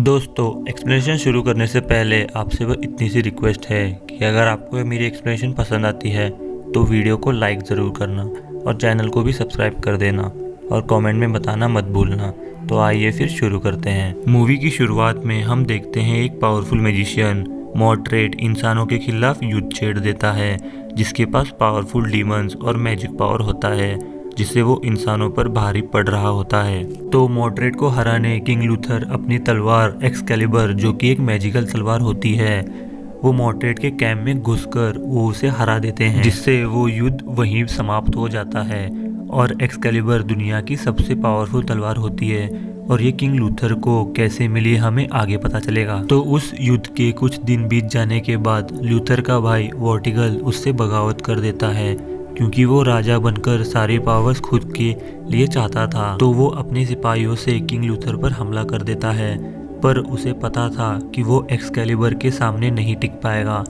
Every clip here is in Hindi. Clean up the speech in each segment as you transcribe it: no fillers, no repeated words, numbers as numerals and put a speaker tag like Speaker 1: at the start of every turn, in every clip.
Speaker 1: दोस्तों, एक्सप्लेनेशन शुरू करने से पहले आपसे बस इतनी सी रिक्वेस्ट है कि अगर आपको मेरी एक्सप्लेनेशन पसंद आती है तो वीडियो को लाइक ज़रूर करना और चैनल को भी सब्सक्राइब कर देना और कमेंट में बताना मत भूलना। तो आइए फिर शुरू करते हैं। मूवी की शुरुआत में हम देखते हैं एक पावरफुल मैजिशियन मॉर्ड्रेड इंसानों के खिलाफ युद्ध छेड़ देता है, जिसके पास पावरफुल डीमंस और मैजिक पावर होता है, जिससे वो इंसानों पर भारी पड़ रहा होता है। तो मॉर्ड्रेड को हराने किंग लूथर अपनी तलवार एक्सकैलिबर, जो कि एक मैजिकल तलवार होती है, वो मॉर्ड्रेड के कैंप में घुसकर वो उसे हरा देते हैं, जिससे वो युद्ध वहीं समाप्त हो जाता है। और एक्सकैलिबर दुनिया की सबसे पावरफुल तलवार होती है और ये किंग लूथर को कैसे मिली हमें आगे पता चलेगा। तो उस युद्ध के कुछ दिन बीत जाने के बाद लूथर का भाई वॉर्टिगल उससे बगावत कर देता है, क्योंकि वो राजा बनकर सारी पावर्स खुद के लिए चाहता था। तो वो अपने सिपाहियों से किंग लूथर पर हमला कर देता है, पर उसे पता था कि वो एक्सकैलिबर के सामने नहीं टिक पाएगा।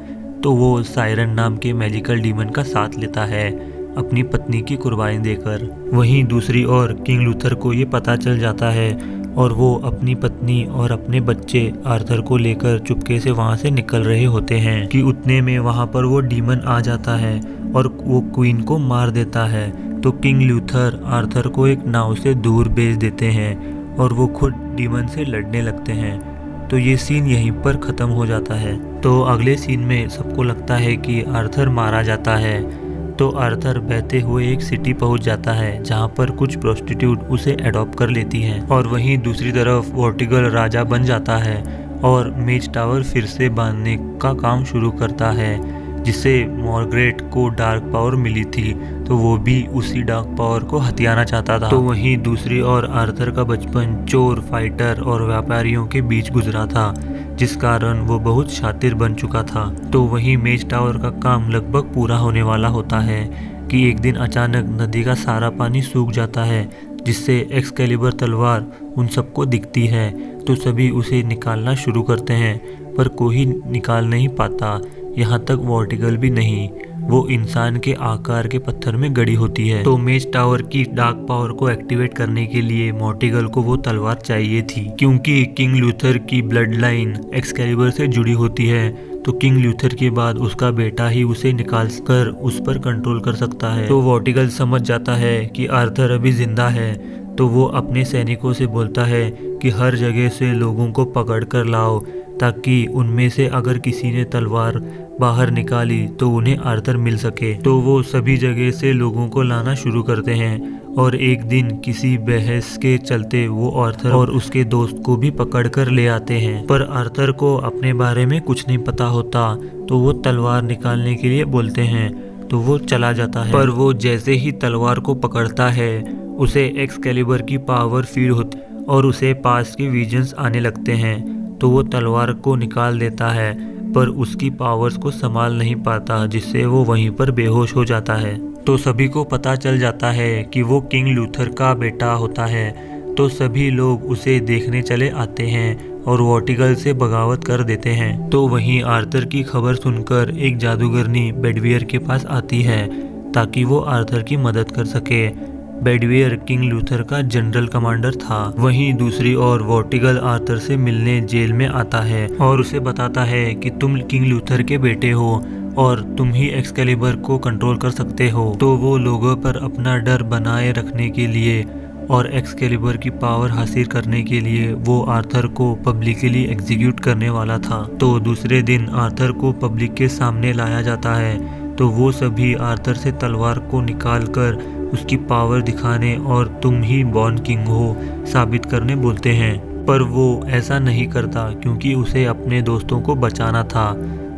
Speaker 1: तो वो सायरन नाम के मैजिकल डीमन का साथ लेता है, अपनी पत्नी की कुर्बानी देकर। वहीं दूसरी ओर किंग लूथर को ये पता चल जाता है और वो अपनी पत्नी और अपने बच्चे आर्थर को लेकर चुपके से वहाँ से निकल रहे होते हैं कि उतने में वहाँ पर वो डीमन आ जाता है और वो क्वीन को मार देता है। तो किंग लूथर आर्थर को एक नाव से दूर भेज देते हैं और वो खुद डीमन से लड़ने लगते हैं। तो ये सीन यहीं पर ख़त्म हो जाता है। तो अगले सीन में सबको लगता है कि आर्थर मारा जाता है। तो आर्थर बहते हुए एक सिटी पहुंच जाता है, जहां पर कुछ प्रोस्टिट्यूट उसे अडॉप्ट कर लेती हैं। और वहीं दूसरी तरफ वॉर्टिगल राजा बन जाता है और मेज टावर फिर से बांधने का काम शुरू करता है, जिससे मॉर्ग्रेट को डार्क पावर मिली थी, तो वो भी उसी डार्क पावर को हथियाना चाहता था। तो वहीं दूसरी ओर आर्थर का बचपन चोर, फाइटर और व्यापारियों के बीच गुजरा था, जिस कारण वो बहुत शातिर बन चुका था। तो वहीं मेज टावर का काम लगभग पूरा होने वाला होता है कि एक दिन अचानक नदी का सारा पानी सूख जाता है, जिससे एक्सकैलिबर तलवार उन सबको दिखती है। तो सभी उसे निकालना शुरू करते हैं, पर कोई निकाल नहीं पाता, यहाँ तक वॉर्टिगल भी नहीं। वो इंसान के आकार के पत्थर में गड़ी होती है। तो मेज टावर की डार्क पावर को एक्टिवेट करने के लिए मॉर्टिगल को वो तलवार चाहिए थी, क्योंकि किंग लूथर की ब्लड लाइन एक्सकैलिबर से जुड़ी होती है। तो किंग लूथर के बाद उसका बेटा ही उसे निकाल कर उस पर कंट्रोल कर सकता है। तो वॉर्टिगल समझ जाता है कि आर्थर अभी जिंदा है, तो वो अपने सैनिकों से बोलता है कि हर जगह से लोगों को पकड़ कर लाओ, ताकि उनमें से अगर किसी ने तलवार बाहर निकाली तो उन्हें आर्थर मिल सके। तो वो सभी जगह से लोगों को लाना शुरू करते हैं और एक दिन किसी बहस के चलते वो आर्थर और उसके दोस्त को भी पकड़ कर ले आते हैं। पर आर्थर को अपने बारे में कुछ नहीं पता होता, तो वो तलवार निकालने के लिए बोलते हैं, तो वो चला जाता है। पर वो जैसे ही तलवार को पकड़ता है, उसे एक्सकैलिबर की पावर फीड होती और उसे पास के विजन्स आने लगते हैं। तो वो तलवार को निकाल देता है, पर उसकी पावर्स को संभाल नहीं पाता, जिससे वो वहीं पर बेहोश हो जाता है। तो सभी को पता चल जाता है कि वो किंग लूथर का बेटा होता है। तो सभी लोग उसे देखने चले आते हैं और वॉर्टिगल से बगावत कर देते हैं। तो वहीं आर्थर की खबर सुनकर एक जादूगरनी बेडवियर के पास आती है, ताकि वो आर्थर की मदद कर सके। बेडवियर किंग लूथर का जनरल कमांडर था। वहीं दूसरी ओर वॉर्टिगल आर्थर से मिलने जेल में आता है और उसे बताता है कि तुम किंग लूथर के बेटे हो और तुम ही एक्सकैलिबर को कंट्रोल कर सकते हो। तो वो लोगों पर अपना डर बनाए रखने के लिए और एक्सकैलिबर की पावर हासिल करने के लिए वो आर्थर को पब्लिकली एग्जीक्यूट करने वाला था। तो दूसरे दिन आर्थर को पब्लिक के सामने लाया जाता है। तो वो सभी आर्थर से तलवार को निकालकर उसकी पावर दिखाने और तुम ही बॉर्न किंग हो साबित करने बोलते हैं। पर वो ऐसा नहीं करता, क्योंकि उसे अपने दोस्तों को बचाना था।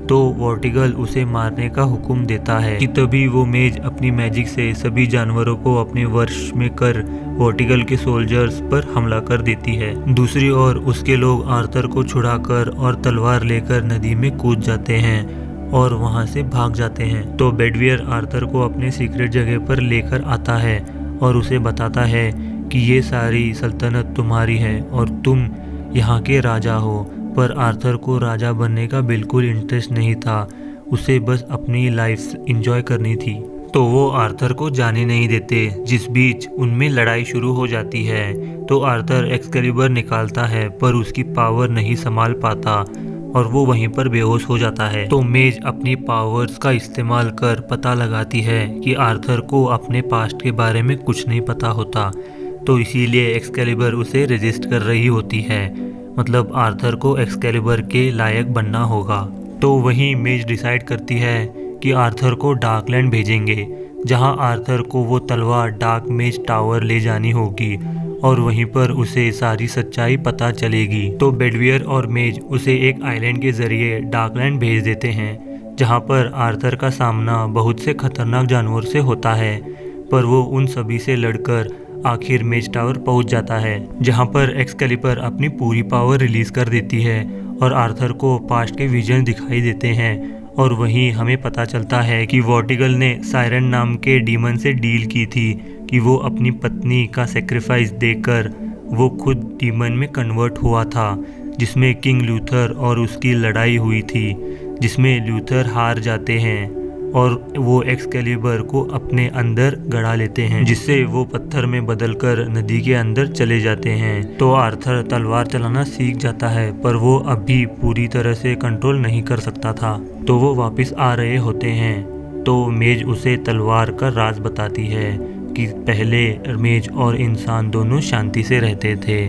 Speaker 1: तो वॉर्टिगल उसे मारने का हुक्म देता है कि तभी वो मेज अपनी मैजिक से सभी जानवरों को अपने वश में कर वॉर्टिगल के सोल्जर्स पर हमला कर देती है। दूसरी ओर उसके लोग आर्थर को छुड़ाकर और तलवार लेकर नदी में कूद जाते हैं और वहां से भाग जाते हैं। तो बेडवियर आर्थर को अपने सीक्रेट जगह पर लेकर आता है और उसे बताता है कि ये सारी सल्तनत तुम्हारी है और तुम यहाँ के राजा हो। पर आर्थर को राजा बनने का बिल्कुल इंटरेस्ट नहीं था, उसे बस अपनी लाइफ एंजॉय करनी थी। तो वो आर्थर को जाने नहीं देते, जिस बीच उनमें लड़ाई शुरू हो जाती है। तो आर्थर एक्सकैलिबर निकालता है पर उसकी पावर नहीं संभाल पाता और वो वहीं पर बेहोश हो जाता है। तो मेज अपनी पावर्स का इस्तेमाल कर पता लगाती है कि आर्थर को अपने पास्ट के बारे में कुछ नहीं पता होता, तो इसीलिए एक्सकैलिबर उसे रेजिस्ट कर रही होती है, मतलब आर्थर को एक्सकैलिबर के लायक बनना होगा। तो वहीं मेज डिसाइड करती है कि आर्थर को डार्कलैंड भेजेंगे, जहां आर्थर को वो तलवार डार्क मेज टावर ले जानी होगी और वहीं पर उसे सारी सच्चाई पता चलेगी। तो बेडवेयर और मेज उसे एक आइलैंड के जरिए डार्कलैंड भेज देते हैं, जहां पर आर्थर का सामना बहुत से खतरनाक जानवर से होता है, पर वो उन सभी से लड़कर आखिर मेज टावर पहुंच जाता है, जहां पर एक्सकैलिबर अपनी पूरी पावर रिलीज कर देती है और आर्थर को पास्ट के विजन दिखाई देते हैं। और वहीं हमें पता चलता है कि वॉर्टिगल ने सायरन नाम के डीमन से डील की थी कि वो अपनी पत्नी का सेक्रीफाइस देकर वो खुद डीमन में कन्वर्ट हुआ था, जिसमें किंग ल्यूथर और उसकी लड़ाई हुई थी, जिसमें ल्यूथर हार जाते हैं और वो एक्सकैलिबर को अपने अंदर गड़ा लेते हैं, जिससे वो पत्थर में बदलकर नदी के अंदर चले जाते हैं। तो आर्थर तलवार चलाना सीख जाता है, पर वो अभी पूरी तरह से कंट्रोल नहीं कर सकता था। तो वो वापस आ रहे होते हैं, तो मेज उसे तलवार का राज बताती है कि पहले मेज और इंसान दोनों शांति से रहते थे,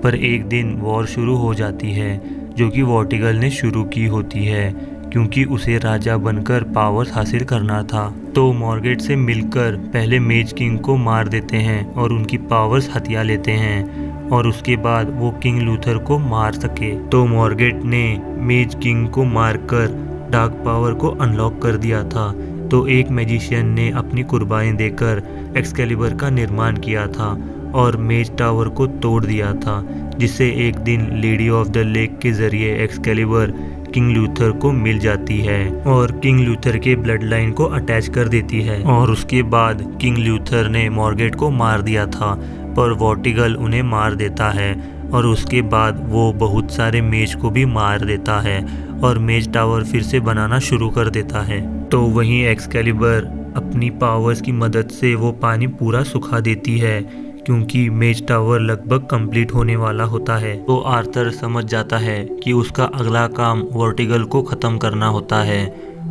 Speaker 1: पर एक दिन वॉर शुरू हो जाती है, जो कि वॉर्टिगल ने शुरू की होती है, क्योंकि उसे राजा बनकर पावर्स हासिल करना था। तो मॉर्गेट से मिलकर पहले मेज किंग को मार देते हैं और उनकी पावर्स हथिया लेते हैं, और उसके बाद वो किंग लूथर को मार सके। तो मॉर्गेट ने मेज किंग को मारकर डार्क पावर को अनलॉक कर दिया था। तो एक मैजिशियन ने अपनी कुर्बानी देकर एक्सकैलिबर का निर्माण किया था और मेज टावर को तोड़ दिया था, जिससे एक दिन लेडी ऑफ द लेक के जरिए एक्सकैलिबर किंग लूथर को मिल जाती है और किंग लूथर के ब्लड लाइन को अटैच कर देती है। और उसके बाद किंग लूथर ने मॉर्गेट को मार दिया था, पर वॉर्टिगल उन्हें मार देता है और उसके बाद वो बहुत सारे मेज को भी मार देता है और मेज टावर फिर से बनाना शुरू कर देता है। तो वहीं एक्सकैलिबर अपनी पावर्स की मदद से वो पानी पूरा सुखा देती है, क्योंकि मेज टावर लगभग कंप्लीट होने वाला होता है। तो आर्थर समझ जाता है कि उसका अगला काम वॉर्टिगल को ख़त्म करना होता है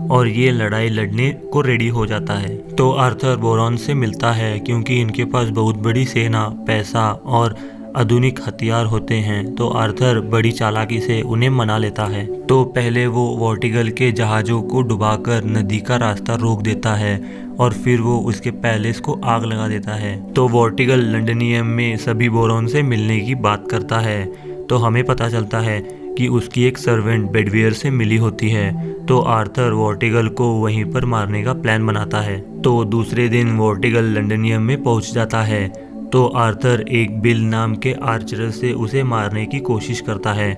Speaker 1: और ये लड़ाई लड़ने को रेडी हो जाता है। तो आर्थर बोरॉन से मिलता है, क्योंकि इनके पास बहुत बड़ी सेना, पैसा और आधुनिक हथियार होते हैं। तो आर्थर बड़ी चालाकी से उन्हें मना लेता है। तो पहले वो वॉर्टिगल के जहाज़ों को डुबाकर नदी का रास्ता रोक देता है और फिर वो उसके पैलेस को आग लगा देता है। तो वॉर्टिगल लंडनियम में सभी बोरॉन से मिलने की बात करता है। तो हमें पता चलता है कि उसकी एक सर्वेंट बेडवेयर से मिली होती है। तो आर्थर वॉर्टिगल को वहीं पर मारने का प्लान बनाता है। तो दूसरे दिन वॉर्टिगल लंडनियम में पहुंच जाता है। तो आर्थर एक बिल नाम के आर्चर से उसे मारने की कोशिश करता है,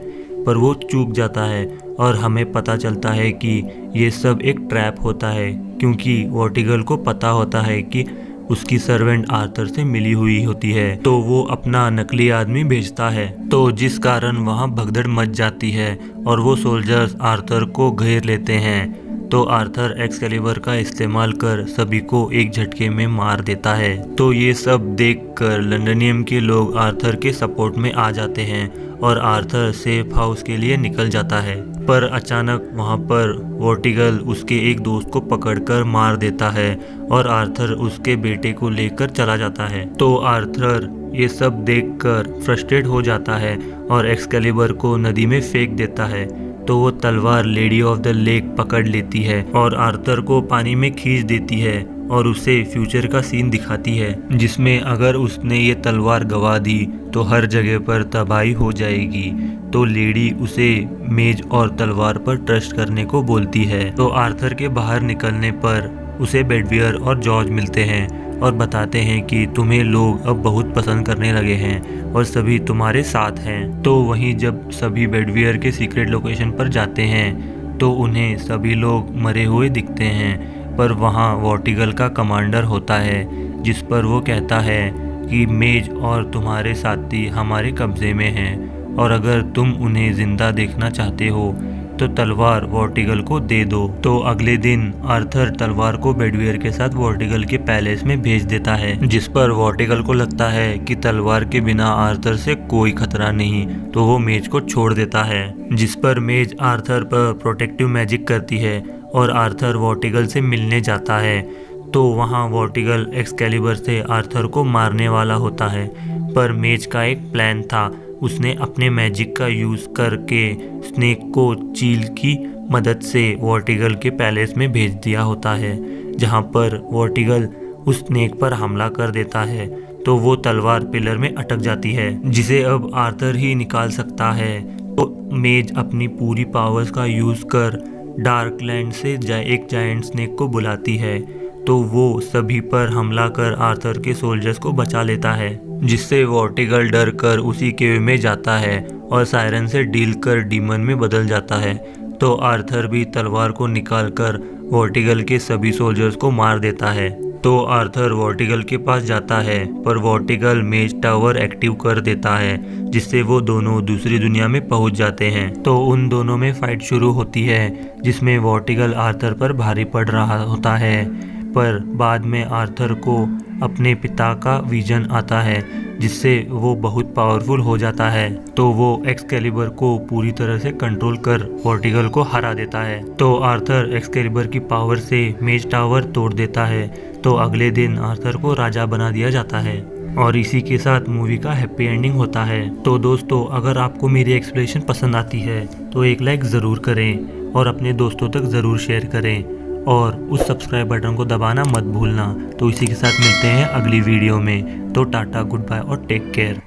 Speaker 1: पर वो चूक जाता है और हमें पता चलता है कि ये सब एक ट्रैप होता है, क्योंकि वॉर्टिगल को पता होता है कि उसकी सर्वेंट आर्थर से मिली हुई होती है। तो वो अपना नकली आदमी भेजता है, तो जिस कारण वहाँ भगदड़ मच जाती है और वो सोल्जर्स आर्थर को घेर लेते हैं। तो आर्थर एक्सकैलिबर का इस्तेमाल कर सभी को एक झटके में मार देता है। तो ये सब देखकर लंडनियम के लोग आर्थर के सपोर्ट में आ जाते हैं और आर्थर सेफ हाउस के लिए निकल जाता है। पर अचानक वहाँ पर वॉर्टिगल उसके एक दोस्त को पकड़कर मार देता है और आर्थर उसके बेटे को लेकर चला जाता है। तो आर्थर ये सब देखकर फ्रस्ट्रेट हो जाता है और एक्सकैलिबर को नदी में फेंक देता है। तो वो तलवार लेडी ऑफ द लेक पकड़ लेती है और आर्थर को पानी में खींच देती है और उसे फ्यूचर का सीन दिखाती है, जिसमें अगर उसने ये तलवार गवा दी तो हर जगह पर तबाही हो जाएगी। तो लेडी उसे मेज और तलवार पर ट्रस्ट करने को बोलती है। तो आर्थर के बाहर निकलने पर उसे बेडवेयर और जॉर्ज मिलते हैं और बताते हैं कि तुम्हें लोग अब बहुत पसंद करने लगे हैं और सभी तुम्हारे साथ हैं। तो वहीं जब सभी बेडवेयर के सीक्रेट लोकेशन पर जाते हैं तो उन्हें सभी लोग मरे हुए दिखते हैं, पर वहाँ वॉर्टिगल का कमांडर होता है, जिस पर वो कहता है कि मेज और तुम्हारे साथी हमारे कब्जे में हैं और अगर तुम उन्हें जिंदा देखना चाहते हो तो तलवार वॉर्टिगल को दे दो। तो अगले दिन आर्थर तलवार को बेडवेयर के साथ वॉर्टिगल के पैलेस में भेज देता है, जिस पर वॉर्टिगल को लगता है कि तलवार के बिना आर्थर से कोई खतरा नहीं, तो वो मेज को छोड़ देता है, जिस पर मेज आर्थर पर प्रोटेक्टिव मैजिक करती है और आर्थर वॉर्टिगल से मिलने जाता है। तो वहाँ वॉर्टिगल एक्सकैलिबर से आर्थर को मारने वाला होता है, पर मेज का एक प्लान था। उसने अपने मैजिक का यूज़ करके स्नेक को चील की मदद से वॉर्टिगल के पैलेस में भेज दिया होता है, जहाँ पर वॉर्टिगल उस स्नेक पर हमला कर देता है। तो वो तलवार पिलर में अटक जाती है, जिसे अब आर्थर ही निकाल सकता है। तो मेज अपनी पूरी पावर्स का यूज़ कर डार्कलैंड से एक जायंट स्नेक को बुलाती है, तो वो सभी पर हमला कर आर्थर के सोल्जर्स को बचा लेता है, जिससे वॉर्टिगल डर कर उसी केव में जाता है और सायरन से डील कर डीमन में बदल जाता है। तो आर्थर भी तलवार को निकालकर वॉर्टिगल के सभी सोल्जर्स को मार देता है। तो आर्थर वॉर्टिगल के पास जाता है, पर वॉर्टिगल मेज टावर एक्टिव कर देता है, जिससे वो दोनों दूसरी दुनिया में पहुंच जाते हैं। तो उन दोनों में फाइट शुरू होती है, जिसमें वॉर्टिगल आर्थर पर भारी पड़ रहा होता है, पर बाद में आर्थर को अपने पिता का विजन आता है, जिससे वो बहुत पावरफुल हो जाता है। तो वो एक्सकैलिबर को पूरी तरह से कंट्रोल कर वॉर्टिगल को हरा देता है। तो आर्थर एक्सकैलिबर की पावर से मेज टावर तोड़ देता है। तो अगले दिन आर्थर को राजा बना दिया जाता है और इसी के साथ मूवी का हैप्पी एंडिंग होता है। तो दोस्तों, अगर आपको मेरी एक्सप्लेनेशन पसंद आती है तो एक लाइक ज़रूर करें और अपने दोस्तों तक ज़रूर शेयर करें और उस सब्सक्राइब बटन को दबाना मत भूलना। तो इसी के साथ मिलते हैं अगली वीडियो में। तो टाटा, गुड बाय और टेक केयर।